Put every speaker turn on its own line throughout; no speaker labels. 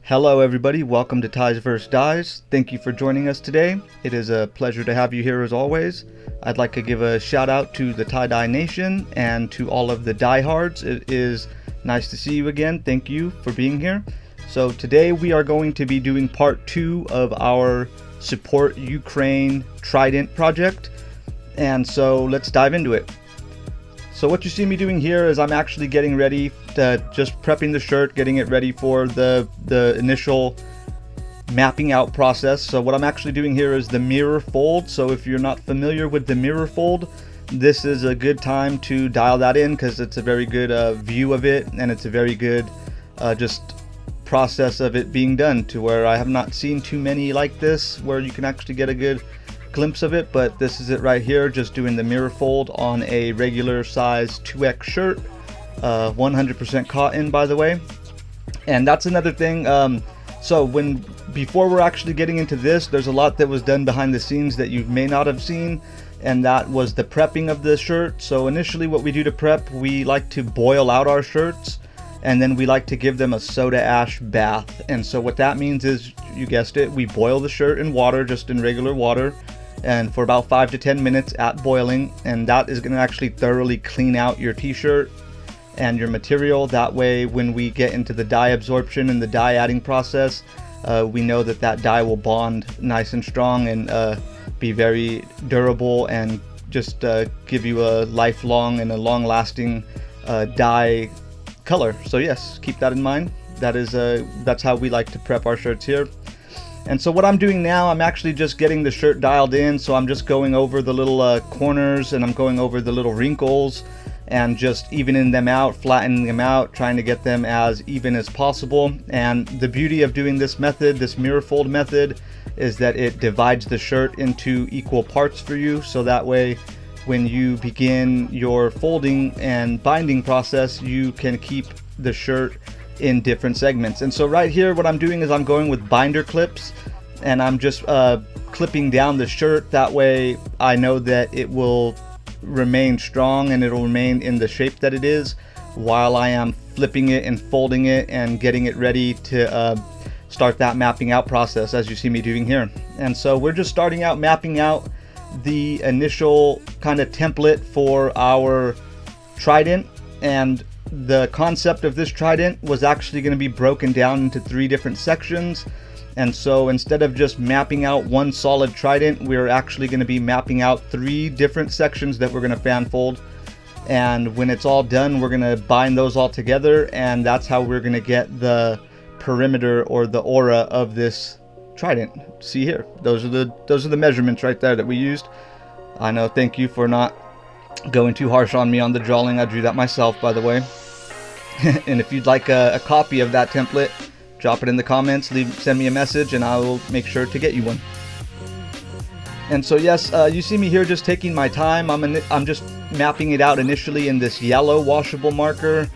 Hello everybody, welcome to Ties vs. Dies. Thank you for joining us today. It is a pleasure to have you here as always. I'd like to give a shout out to the Tie-Dye Nation and to all of the diehards. It is nice to see you again. Thank you for being here. So today we are going to be doing part 2 of our Support Ukraine Trident project. And so let's dive into it. So what you see me doing here is I'm actually getting ready to just prepping the shirt, getting it ready for the initial mapping out process. So what I'm actually doing here is the mirror fold. So if you're not familiar with the mirror fold, this is a good time to dial that in because it's a very good view of it, and it's a very good just process of it being done, to where I have not seen too many like this where you can actually get a good glimpse of it. But this is it right here, just doing the mirror fold on a regular size 2X shirt, 100% cotton, by the way. And that's another thing. So before we're actually getting into this, there's a lot that was done behind the scenes that you may not have seen, and that was the prepping of the shirt. So initially what we do to prep, we like to boil out our shirts, and then we like to give them a soda ash bath. And so what that means is, you guessed it, we boil the shirt in water, just in regular water, and for about 5 to 10 minutes at boiling, and that is going to actually thoroughly clean out your t-shirt and your material. That way when we get into the dye absorption and the dye adding process, we know that that dye will bond nice and strong and be very durable and just give you a lifelong and a long-lasting dye color. So yes, keep that in mind. That's how we like to prep our shirts here. And so what I'm doing now, I'm actually just getting the shirt dialed in. So I'm just going over the little corners, and I'm going over the little wrinkles and just evening them out, flattening them out, trying to get them as even as possible. And the beauty of doing this method, this mirror fold method, is that it divides the shirt into equal parts for you. So that way, when you begin your folding and binding process, you can keep the shirt in different segments. And so right here, what I'm doing is I'm going with binder clips, and I'm just clipping down the shirt. That way I know that it will remain strong and it'll remain in the shape that it is, while I am flipping it and folding it and getting it ready to start that mapping out process, as you see me doing here. And so we're just starting out mapping out the initial kind of template for our trident. And the concept of this trident was actually going to be broken down into 3 different sections. And so instead of just mapping out one solid trident, we're actually going to be mapping out 3 different sections that we're going to fan fold. And when it's all done, we're going to bind those all together, and that's how we're going to get the perimeter or the aura of this trident. See here, those are the measurements right there that we used. I know, thank you for not going too harsh on me on the drawing. I drew that myself, by the way. And if you'd like a copy of that template, drop it in the comments, send me a message, and I will make sure to get you one. And so yes, you see me here just taking my time. I'm just mapping it out initially in this yellow washable marker.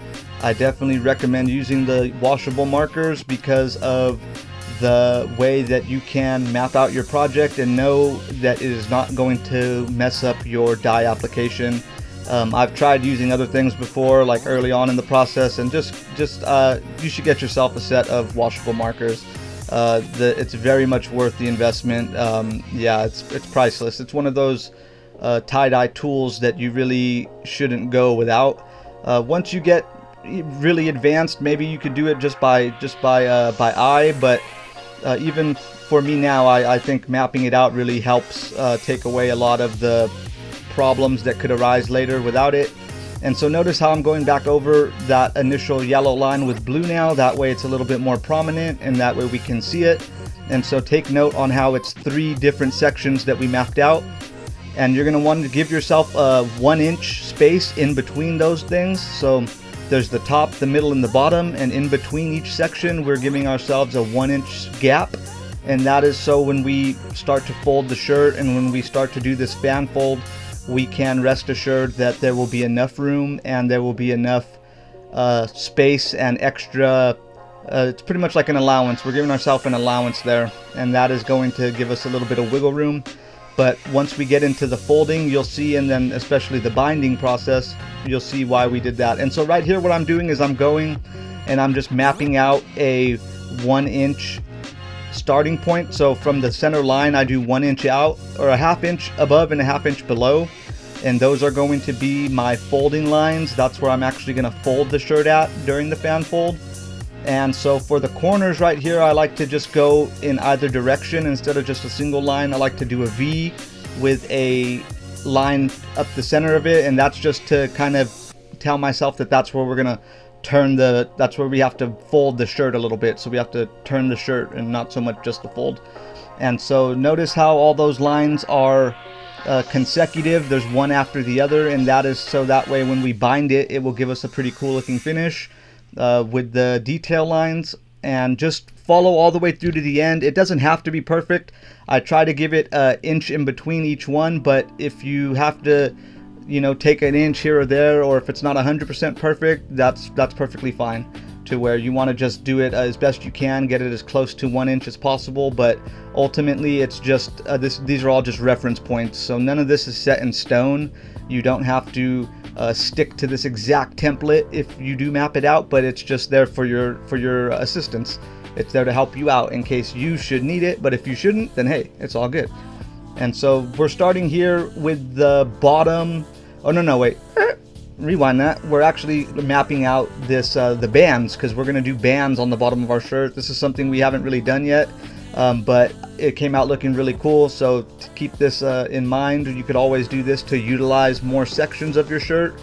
I definitely recommend using the washable markers because of the way that you can map out your project and know that it is not going to mess up your dye application. I've tried using other things before, like early on in the process, and just you should get yourself a set of washable markers. It's very much worth the investment. Yeah, it's priceless. It's one of those tie-dye tools that you really shouldn't go without. Once you get really advanced, maybe you could do it just by eye, but even for me now, I think mapping it out really helps take away a lot of the problems that could arise later without it. And so notice how I'm going back over that initial yellow line with blue now. That way it's a little bit more prominent, and that way we can see it. And so take note on how it's 3 different sections that we mapped out, and you're going to want to give yourself a 1-inch space in between those things. So there's the top, the middle, and the bottom, and in between each section we're giving ourselves a 1-inch gap. And that is so when we start to fold the shirt and when we start to do this fan fold, we can rest assured that there will be enough room and there will be enough space and extra. It's pretty much like an allowance. We're giving ourselves an allowance there, and that is going to give us a little bit of wiggle room. But once we get into the folding, you'll see, and then especially the binding process, you'll see why we did that. And so right here, what I'm doing is I'm going and I'm just mapping out a 1 inch starting point. So from the center line, I do 1 inch out, or a ½ inch above and a ½ inch below. And those are going to be my folding lines. That's where I'm actually going to fold the shirt at during the fan fold. And so for the corners right here, I like to just go in either direction. Instead of just a single line, I like to do a V with a line up the center of it. And that's just to kind of tell myself that that's where we're going to turn that's where we have to fold the shirt a little bit. So we have to turn the shirt and not so much just the fold. And so notice how all those lines are consecutive. There's one after the other, and that is so that way when we bind it, it will give us a pretty cool looking finish with the detail lines. And just follow all the way through to the end. It doesn't have to be perfect. I try to give it an inch in between each one, but if you have to, you know, take an inch here or there, or if it's not 100% perfect, that's perfectly fine. To where you want to just do it as best you can, get it as close to 1 inch as possible. But ultimately, it's just these are all just reference points. So none of this is set in stone. You don't have to stick to this exact template if you do map it out, but it's just there for your assistance. It's there to help you out in case you should need it. But if you shouldn't, then hey, it's all good. And so we're starting here with the bottom. Oh no, wait. Rewind that. We're actually mapping out this the bands, because we're going to do bands on the bottom of our shirt. This is something we haven't really done yet, but it came out looking really cool. So to keep this in mind, you could always do this to utilize more sections of your shirt.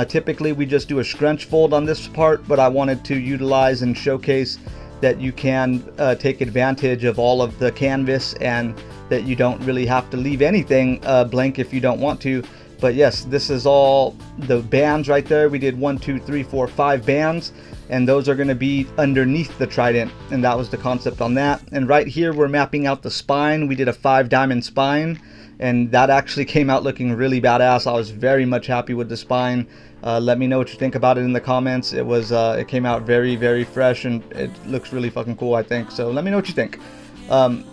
Typically we just do a scrunch fold on this part, but I wanted to utilize and showcase that you can take advantage of all of the canvas, and that you don't really have to leave anything blank if you don't want to. But yes, this is all the bands right there. We did 1, 2, 3, 4, 5 bands, and those are going to be underneath the trident, and that was the concept on that. And right here we're mapping out the spine. We did a 5 diamond spine, and that actually came out looking really badass. I was very much happy with the spine. Let me know what you think about it in the comments. It came out very, very fresh, and it looks really fucking cool, I think. So let me know what you think.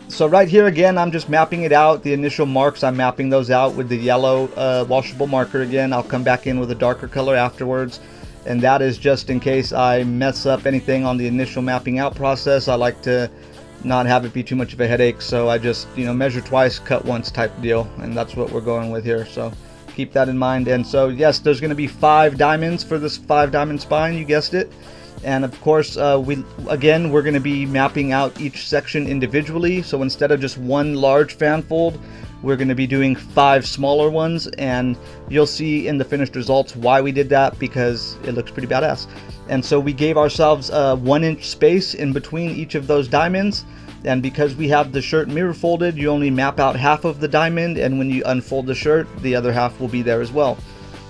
So right here again, I'm just mapping it out. The initial marks, I'm mapping those out with the yellow washable marker again. I'll come back in with a darker color afterwards, and that is just in case I mess up anything on the initial mapping out process. I like to not have it be too much of a headache, so I just, you know, measure twice, cut once type deal, and that's what we're going with here. So keep that in mind. And so yes, there's going to be 5 diamonds for this 5 diamond spine, you guessed it. And of course, we're going to be mapping out each section individually. So instead of just one large fan fold, we're going to be doing 5 smaller ones, and you'll see in the finished results why we did that, because it looks pretty badass. And so we gave ourselves a 1 inch space in between each of those diamonds. And because we have the shirt mirror folded, you only map out half of the diamond, and when you unfold the shirt, the other half will be there as well.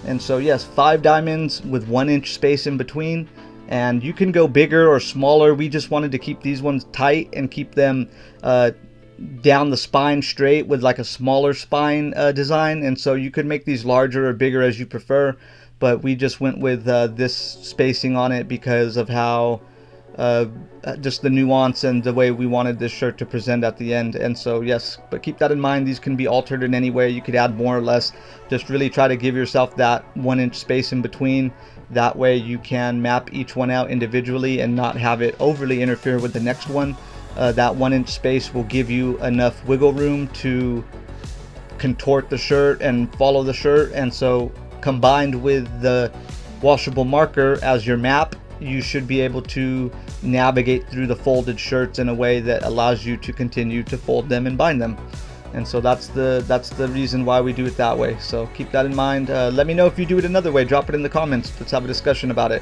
And so yes, 5 diamonds with 1 inch space in between. And you can go bigger or smaller. We just wanted to keep these ones tight and keep them down the spine straight with like a smaller spine design. And so you could make these larger or bigger as you prefer, but we just went with this spacing on it because of how just the nuance and the way we wanted this shirt to present at the end. And so yes, but keep that in mind, these can be altered in any way. You could add more or less. Just really try to give yourself that 1 inch space in between. That way you can map each one out individually and not have it overly interfere with the next one. That 1 inch space will give you enough wiggle room to contort the shirt and follow the shirt. And so combined with the washable marker as your map, you should be able to navigate through the folded shirts in a way that allows you to continue to fold them and bind them. And so that's the reason why we do it that way. So keep that in mind. Let me know if you do it another way. Drop it in the comments. Let's have a discussion about it.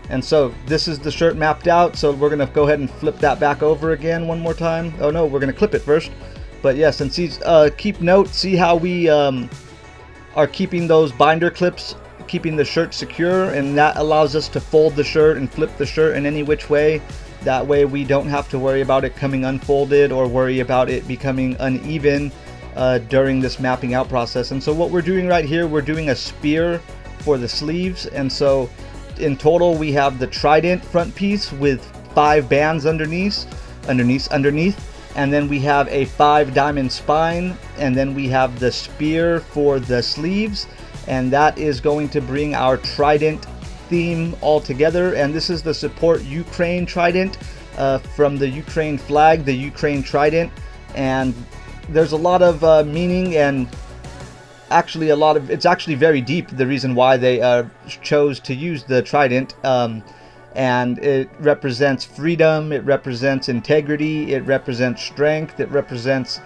And so this is the shirt mapped out. So we're going to go ahead and flip that back over again one more time. Oh no, we're going to clip it first. But yes, and see, keep note, see how we are keeping those binder clips, keeping the shirt secure, and that allows us to fold the shirt and flip the shirt in any which way. That way we don't have to worry about it coming unfolded or worry about it becoming uneven during this mapping out process. And so what we're doing right here, we're doing a spear for the sleeves. And so in total we have the trident front piece with 5 bands underneath, and then we have a 5 diamond spine, and then we have the spear for the sleeves, and that is going to bring our trident theme all together. And this is the support Ukraine trident. from the Ukraine flag, the Ukraine trident, and there's a lot of meaning, and actually it's actually very deep, the reason why they chose to use the trident. And it represents freedom, it represents integrity, it represents strength, it represents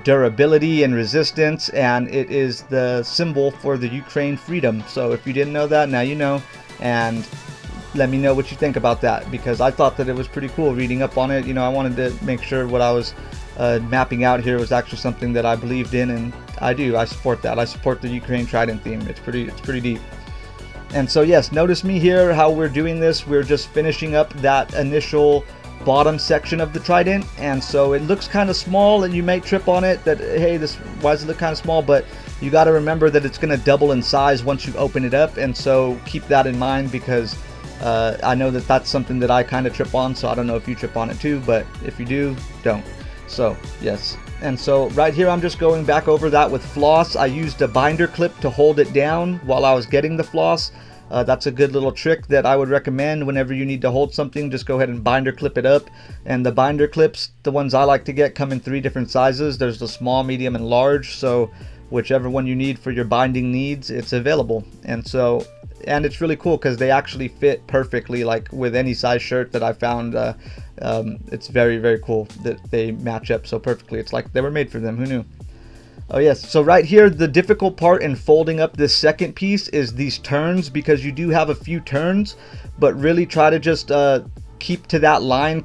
durability and resistance, and it is the symbol for the Ukraine freedom. So if you didn't know that, now you know, and let me know what you think about that, because I thought that it was pretty cool reading up on it. You know, I wanted to make sure what I was mapping out here was actually something that I believed in, and I do. I support that. I support the Ukraine trident theme. It's pretty deep. And so yes, notice me here how we're doing this. We're just finishing up that initial bottom section of the trident, and so it looks kind of small, and you may trip on it that, hey, why does it look kind of small? But you got to remember that it's going to double in size once you open it up, and so keep that in mind, because I know that that's something that I kind of trip on. So I don't know if you trip on it too, but if you do, don't. So yes. And so right here, I'm just going back over that with floss. I used a binder clip to hold it down while I was getting the floss. That's a good little trick that I would recommend whenever you need to hold something. Just go ahead and binder clip it up. And the binder clips, the ones I like to get, come in 3 different sizes. There's the small, medium, and large. So whichever one you need for your binding needs, it's available. And so, and it's really cool because they actually fit perfectly, like with any size shirt that I found. It's very, very cool that they match up so perfectly. It's like they were made for them. Who knew? Oh yes, so right here, the difficult part in folding up this second piece is these turns, because you do have a few turns, but really try to just keep to that line,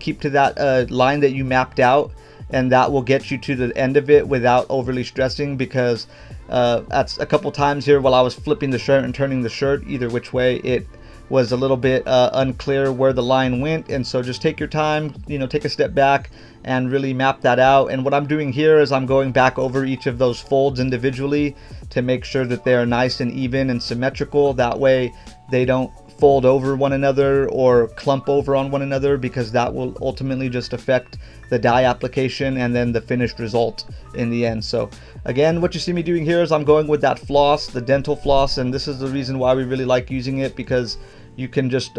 line that you mapped out, and that will get you to the end of it without overly stressing, because that's a couple times here while I was flipping the shirt and turning the shirt either which way, it was a little bit unclear where the line went. And so just take your time, you know, take a step back and really map that out. And what I'm doing here is I'm going back over each of those folds individually to make sure that they are nice and even and symmetrical. That way they don't fold over one another or clump over on one another, because that will ultimately just affect the dye application and then the finished result in the end. So again, what you see me doing here is I'm going with that floss, the dental floss, and this is the reason why we really like using it, because you can just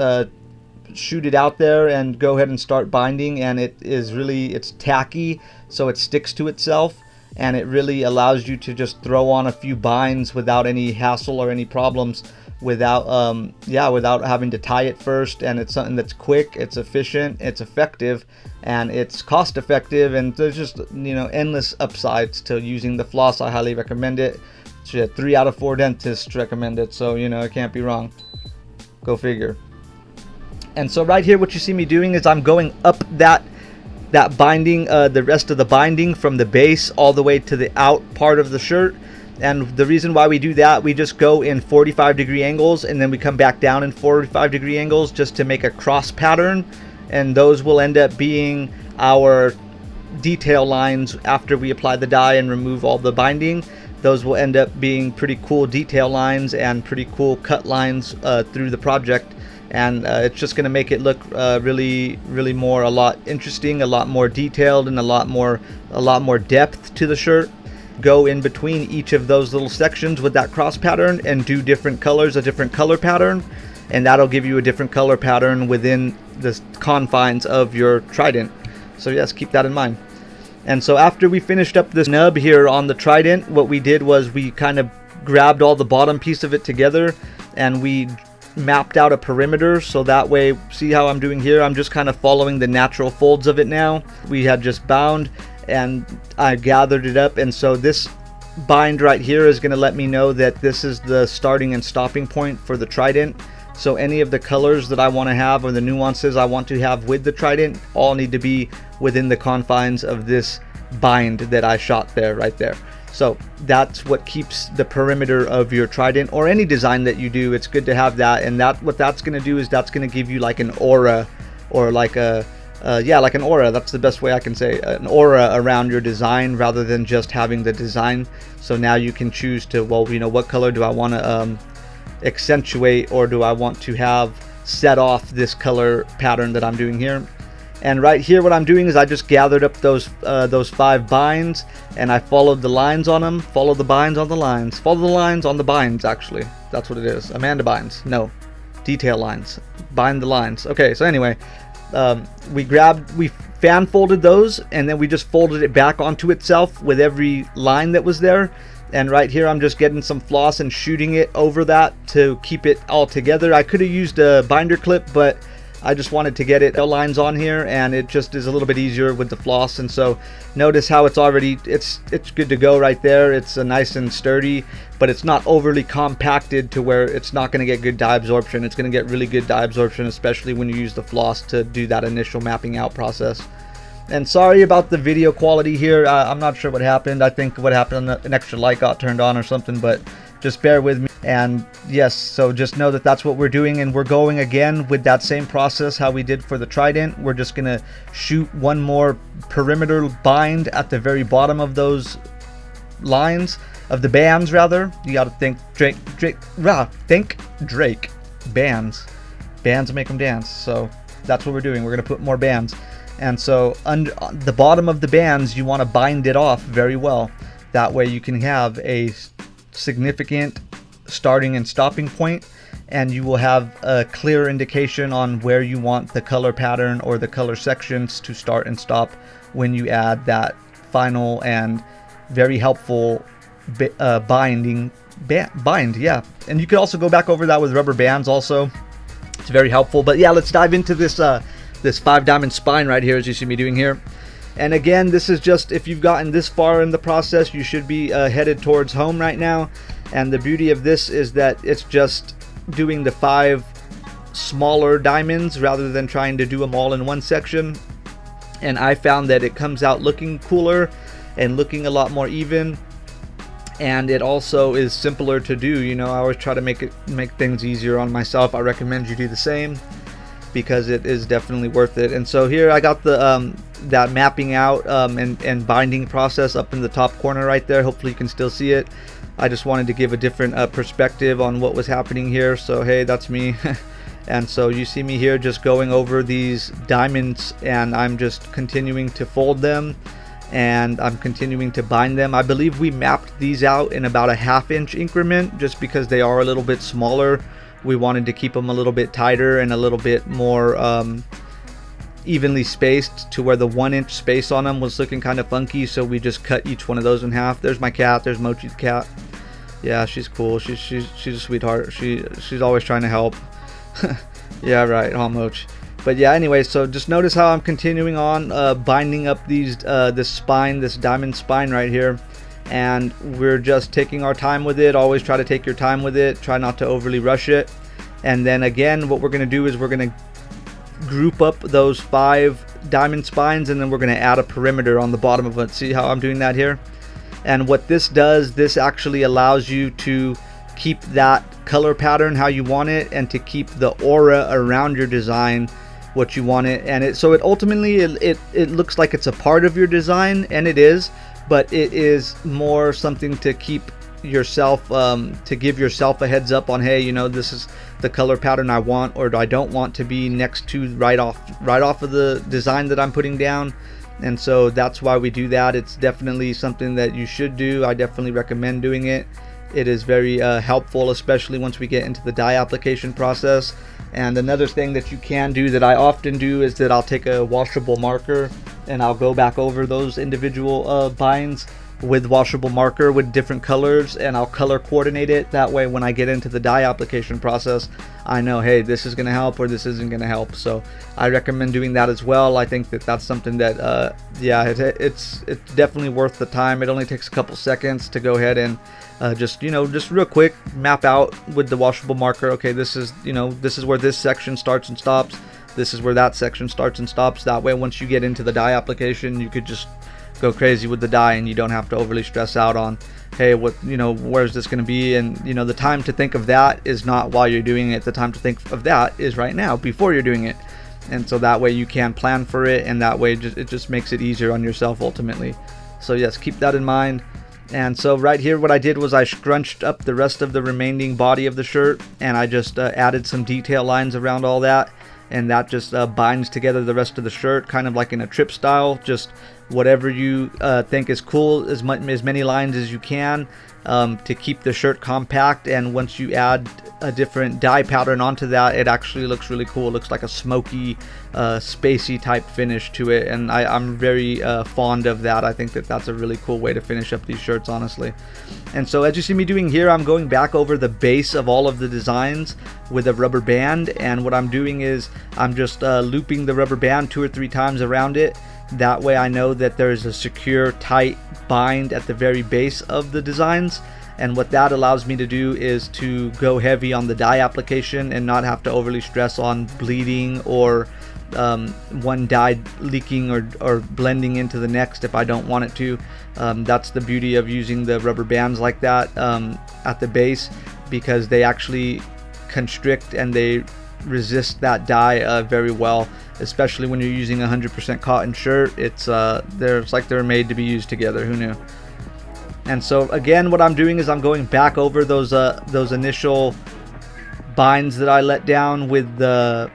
shoot it out there and go ahead and start binding, and it's tacky, so it sticks to itself, and it really allows you to just throw on a few binds without any hassle or any problems, without having to tie it first. And it's something that's quick, it's efficient, it's effective, and it's cost effective, and there's just, you know, endless upsides to using the floss. I highly recommend it. 3 out of 4 dentists recommend it, so you know, it can't be wrong. Go figure. And so right here, what you see me doing is I'm going up that binding, the rest of the binding from the base all the way to the out part of the shirt. And the reason why we do that, we just go in 45-degree angles, and then we come back down in 45-degree angles just to make a cross pattern. And those will end up being our detail lines after we apply the dye and remove all the binding. Those will end up being pretty cool detail lines and pretty cool cut lines through the project. And it's just going to make it look really a lot interesting, a lot more detailed, and a lot more depth to the shirt. Go in between each of those little sections with that cross pattern and do different colors, a different color pattern, and that'll give you a different color pattern within the confines of your trident. So yes, keep that in mind. And so after we finished up this nub here on the trident, what we did was we kind of grabbed all the bottom piece of it together and we mapped out a perimeter. So that way, see how I'm doing here? I'm just kind of following the natural folds of it now. We had just bound and I gathered it up, and so this bind right here is going to let me know that this is the starting and stopping point for the trident. So any of the colors that I want to have or the nuances I want to have with the trident all need to be within the confines of this bind that I shot there, right there. So that's what keeps the perimeter of your trident or any design that you do. It's good to have that, and what that's going to do is that's going to give you like an aura, or like a like an aura. That's the best way I can say, an aura around your design rather than just having the design. So now you can choose to, well, you know, what color do I want to accentuate, or do I want to have set off this color pattern that I'm doing here. And right here what I'm doing is I just gathered up those 5 binds and I followed the lines on them. Follow the binds on the lines. Follow the lines on the binds, actually. That's what it is. Amanda binds. No. Detail lines. Bind the lines. Okay, so anyway, we fan folded those, and then we just folded it back onto itself with every line that was there. And right here I'm just getting some floss and shooting it over that to keep it all together. I could have used a binder clip, but I just wanted to get it lines on here, and it just is a little bit easier with the floss. And so notice how it's already, it's good to go right there. It's nice and sturdy, but it's not overly compacted to where it's not going to get good dye absorption. It's going to get really good dye absorption, especially when you use the floss to do that initial mapping out process. And sorry about the video quality here. I'm not sure what happened. I think what happened, an extra light got turned on or something, but just bear with me. And yes, so just know that that's what we're doing, and we're going again with that same process how we did for the trident. We're just gonna shoot one more perimeter bind at the very bottom of those lines, of the bands rather. You gotta think Drake bands make them dance. So that's what we're doing. We're gonna put more bands. And so under the bottom of the bands, you want to bind it off very well. That way you can have a significant starting and stopping point, and you will have a clear indication on where you want the color pattern or the color sections to start and stop when you add that final and very helpful bind. Yeah, and you could also go back over that with rubber bands also. It's very helpful. But yeah, let's dive into this this 5-diamond spine right here, as you see me doing here. And again, this is just, if you've gotten this far in the process, you should be headed towards home right now. And the beauty of this is that it's just doing the 5 smaller diamonds rather than trying to do them all in one section. And I found that it comes out looking cooler and looking a lot more even, and it also is simpler to do. You know, I always try to make things easier on myself. I recommend you do the same, because it is definitely worth it. And so here I got the that mapping out and binding process up in the top corner right there. Hopefully you can still see it. I just wanted to give a different perspective on what was happening here. So hey, that's me. And so you see me here just going over these diamonds, and I'm just continuing to fold them, and I'm continuing to bind them. I believe we mapped these out in about a 1/2 inch increment, just because they are a little bit smaller. We wanted to keep them a little bit tighter and a little bit more evenly spaced, to where the 1 inch space on them was looking kind of funky. So we just cut each one of those in half. There's my cat. There's Mochi the cat. Yeah, she's cool. She's a sweetheart. She's always trying to help. Yeah, right, huh, Moch? But yeah, anyway, so just notice how I'm continuing on binding up these this spine, this diamond spine right here. And we're just taking our time with it. Always try to take your time with it. Try not to overly rush it. And then again, what we're going to do is we're going to group up those 5 diamond spines, and then we're going to add a perimeter on the bottom of it. See how I'm doing that here? And what this does, this actually allows you to keep that color pattern how you want it, and to keep the aura around your design what you want it. And so it ultimately it looks like it's a part of your design, and it is, but it is more something to keep yourself to give yourself a heads up on, hey, you know, this is the color pattern I want or I don't want to be next to right off of the design that I'm putting down. And so that's why we do that. It's definitely something that you should do. I definitely recommend doing it. It is very helpful, especially once we get into the dye application process. And another thing that you can do that I often do is that I'll take a washable marker and I'll go back over those individual binds with washable marker with different colors, and I'll color coordinate it. That way when I get into the dye application process, I know, hey, this is going to help or this isn't going to help. So I recommend doing that as well. I think that that's something that yeah, it's definitely worth the time. It only takes a couple seconds to go ahead and just real quick map out with the washable marker. Okay, this is where this section starts and stops. This is where that section starts and stops. That way once you get into the dye application, you could just go crazy with the dye, and you don't have to overly stress out on, hey, what, where's this going to be? And the time to think of that is not while you're doing it. The time to think of that is right now, before you're doing it. And so that way you can plan for it, and that way it just makes it easier on yourself ultimately. So yes, keep that in mind. And so right here, what I did was I scrunched up the rest of the remaining body of the shirt, and I just added some detail lines around all that, and that just binds together the rest of the shirt, kind of like in a trip style, just whatever you think is cool, as many lines as you can, to keep the shirt compact. And once you add a different dye pattern onto that, it actually looks really cool. It looks like a smoky, spacey type finish to it, and I'm very fond of that. I think that that's a really cool way to finish up these shirts, honestly. And so as you see me doing here, I'm going back over the base of all of the designs with a rubber band, and what I'm doing is I'm just looping the rubber band 2 or 3 times around it. That way I know that there's a secure, tight bind at the very base of the designs. And what that allows me to do is to go heavy on the dye application and not have to overly stress on bleeding or one dye leaking or blending into the next if I don't want it to. That's the beauty of using the rubber bands like that at the base, because they actually constrict and they resist that dye very well, especially when you're using 100% cotton shirt. It's like they're made to be used together. Who knew? And so again, what I'm doing is I'm going back over those initial binds that I let down with the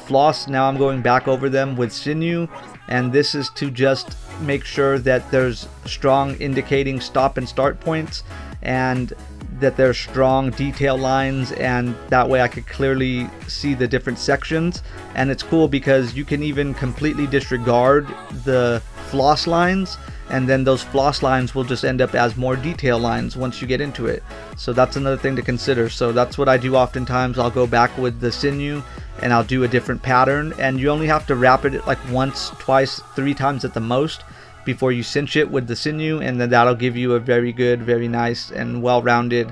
floss. Now I'm going back over them with sinew, and this is to just make sure that there's strong indicating stop and start points, and that there's strong detail lines, and that way I could clearly see the different sections. And it's cool because you can even completely disregard the floss lines, and then those floss lines will just end up as more detail lines once you get into it. So that's another thing to consider. So that's what I do oftentimes. I'll go back with the sinew and I'll do a different pattern, and you only have to wrap it like once, twice, 3 times at the most before you cinch it with the sinew, and then that'll give you a very good, very nice and well-rounded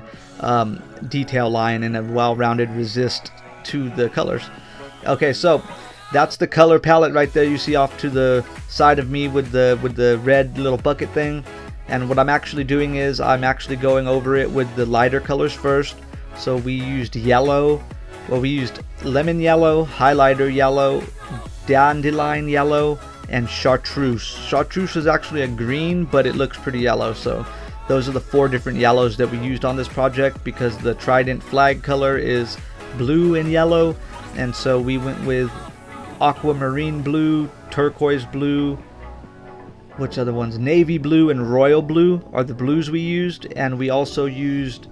detail line and a well-rounded resist to the colors. Okay, so that's the color palette right there you see off to the side of me with the red little bucket thing. And what I'm actually doing is I'm actually going over it with the lighter colors first. So we used yellow, well, we used lemon yellow, highlighter yellow, dandelion yellow, and chartreuse. Chartreuse is actually a green, but it looks pretty yellow. So those are the 4 different yellows that we used on this project, because the trident flag color is blue and yellow. And so we went with aquamarine blue, turquoise blue, which other ones? Navy blue and royal blue are the blues we used. And we also used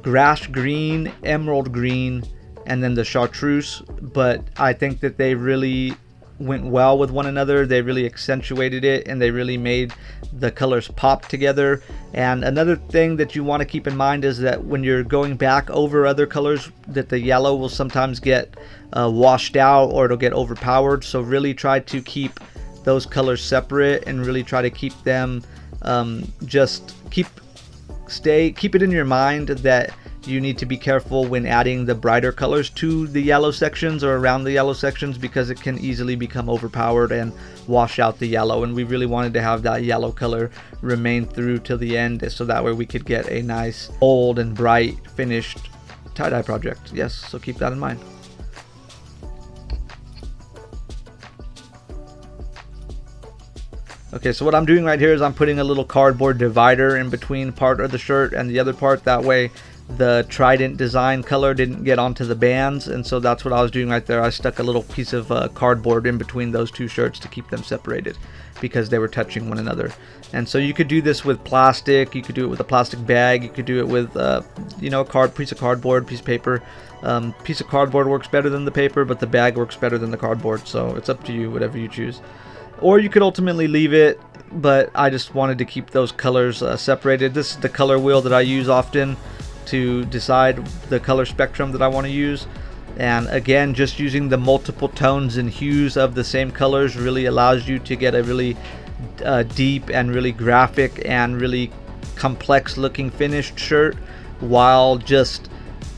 grass green, emerald green, and then the chartreuse. But I think that they really went well with one another. They really accentuated it, and they really made the colors pop together. And another thing that you want to keep in mind is that when you're going back over other colors, that the yellow will sometimes get washed out, or it'll get overpowered. So really try to keep those colors separate, and really try to keep them keep it in your mind that you need to be careful when adding the brighter colors to the yellow sections or around the yellow sections, because it can easily become overpowered and wash out the yellow. And we really wanted to have that yellow color remain through till the end, so that way we could get a nice bold and bright finished tie-dye project. Yes, so keep that in mind. Okay, so what I'm doing right here is I'm putting a little cardboard divider in between part of the shirt and the other part. That way the trident design color didn't get onto the bands, and so that's what I was doing right there. I stuck a little piece of cardboard in between those 2 shirts to keep them separated, because they were touching one another. And so you could do this with plastic, you could do it with a plastic bag, you could do it with a piece of cardboard, piece of paper. Piece of cardboard works better than the paper, but the bag works better than the cardboard, so it's up to you, whatever you choose. Or you could ultimately leave it, but I just wanted to keep those colors separated. This is the color wheel that I use often to decide the color spectrum that I want to use. And again, just using the multiple tones and hues of the same colors really allows you to get a really deep and really graphic and really complex looking finished shirt, while just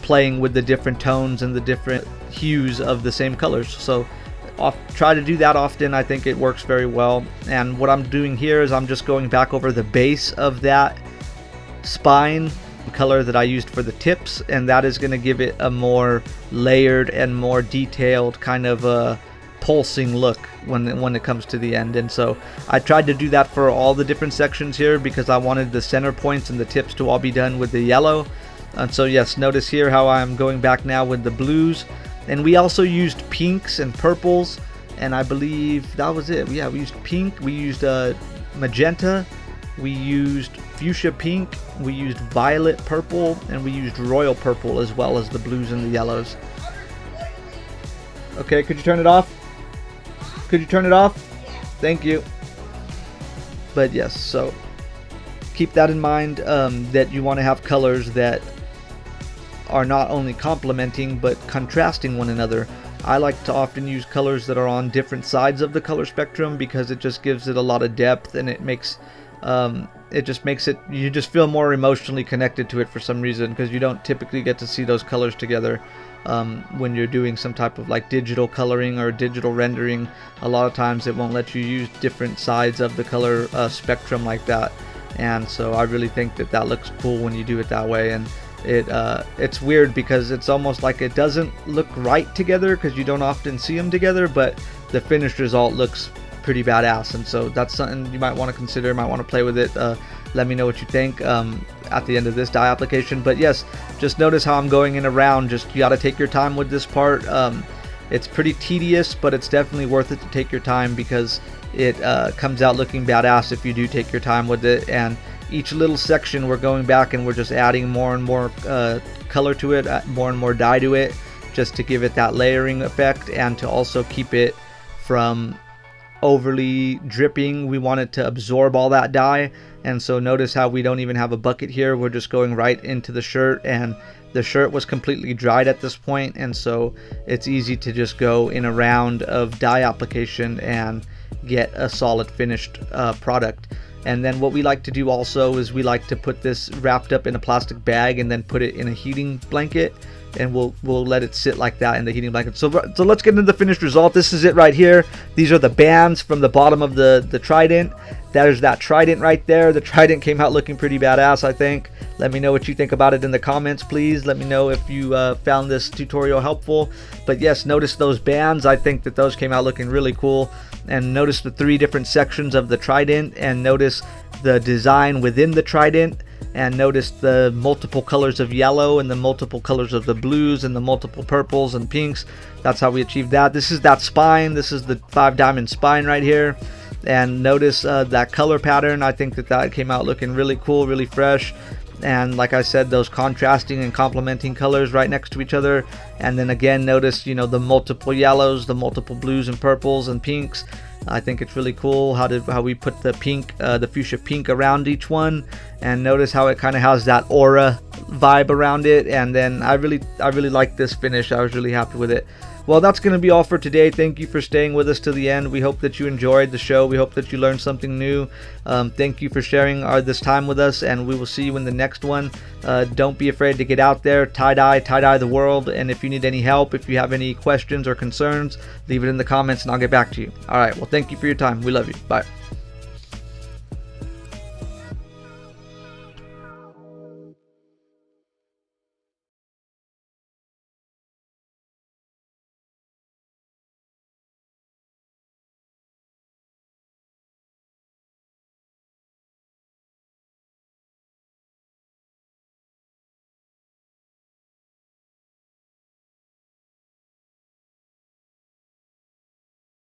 playing with the different tones and the different hues of the same colors. So try to do that often. I think it works very well. And what I'm doing here is I'm just going back over the base of that spine color that I used for the tips, and that is going to give it a more layered and more detailed kind of a pulsing look when it comes to the end. And so I tried to do that for all the different sections here, because I wanted the center points and the tips to all be done with the yellow. And so yes, notice here how I'm going back now with the blues. And we also used pinks and purples and I believe that was it. Yeah, we used pink, we used magenta, we used fuchsia pink, we used violet purple, and we used royal purple, as well as the blues and the yellows. Okay, could you turn it off? Could you turn it off? Thank you. But yes, so keep that in mind, that you want to have colors that are not only complementing but contrasting one another. I like to often use colors that are on different sides of the color spectrum, because it just gives it a lot of depth, and it makes you just feel more emotionally connected to it for some reason, because you don't typically get to see those colors together when you're doing some type of like digital coloring or digital rendering. A lot of times it won't let you use different sides of the color spectrum like that, and so I really think that that looks cool when you do it that way. And it's weird because it's almost like it doesn't look right together, because you don't often see them together, but the finished result looks pretty badass. And so that's something you might want to consider, might want to play with it. Let me know what you think at the end of this dye application. But yes, just notice how I'm going in around. Just, you got to take your time with this part. It's pretty tedious, but it's definitely worth it to take your time, because it comes out looking badass if you do take your time with it. And each little section, we're going back and we're just adding more and more color to it, more and more dye to it, just to give it that layering effect, and to also keep it from overly dripping. We want it to absorb all that dye. And so notice how we don't even have a bucket here. We're just going right into the shirt, and the shirt was completely dried at this point, and so it's easy to just go in a round of dye application and get a solid finished product. And then what we like to do also is we like to put this wrapped up in a plastic bag and then put it in a heating blanket, and we'll let it sit like that in the heating blanket. So let's get into the finished result. This is it right here. These are the bands from the bottom of the trident. There's that trident right there. The trident came out looking pretty badass, I think. Let me know what you think about it in the comments, please. Let me know if you found this tutorial helpful. But yes, notice those bands. I think that those came out looking really cool. And notice the 3 different sections of the trident, and notice the design within the trident, and notice the multiple colors of yellow and the multiple colors of the blues and the multiple purples and pinks. That's how we achieved that. This is that spine. This is the 5-diamond spine right here. And notice that color pattern. I think that came out looking really cool, really fresh. And like I said, those contrasting and complementing colors right next to each other. And then again, notice, you know, the multiple yellows, the multiple blues and purples and pinks. I think it's really cool how we put the pink, the fuchsia pink around each one. And notice how it kind of has that aura vibe around it. And then I really like this finish. I was really happy with it. Well, that's going to be all for today. Thank you for staying with us to the end. We hope that you enjoyed the show. We hope that you learned something new. Thank you for sharing this time with us, and we will see you in the next one. Don't be afraid to get out there, tie-dye the world. And if you need any help, if you have any questions or concerns, leave it in the comments and I'll get back to you. All right, well, thank you for your time. We love you. Bye.